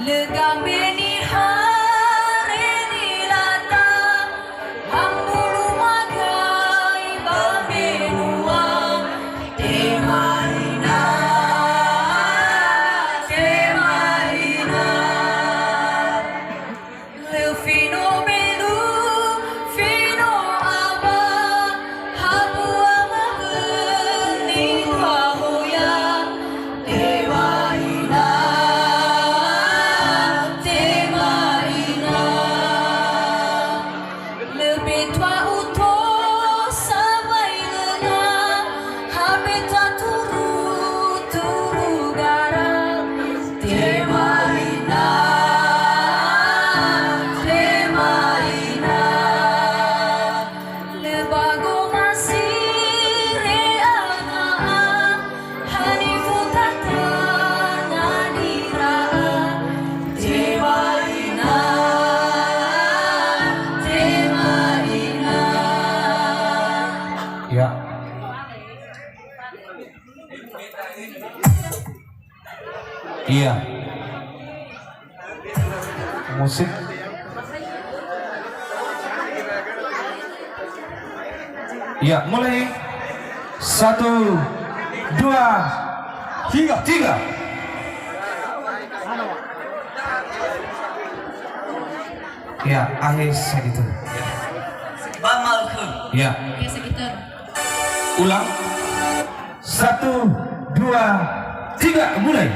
legambeni hari nilata hambulu magai bamenua temarina temarina lefino belu fino aba habua maheni kahoya temarina temarina lebih tua utuh sampai lengan habita turu garang temarina temarina lebago masih reanaan hanifu tatana diraan temarina temarina. Ya. Iya. Musik. Iya, mulai. 1, 2, 3. Ya, akhir segitu. Bamalkeun. Ya. Oke segitu. Ulang. 1, 2, 3, mulai.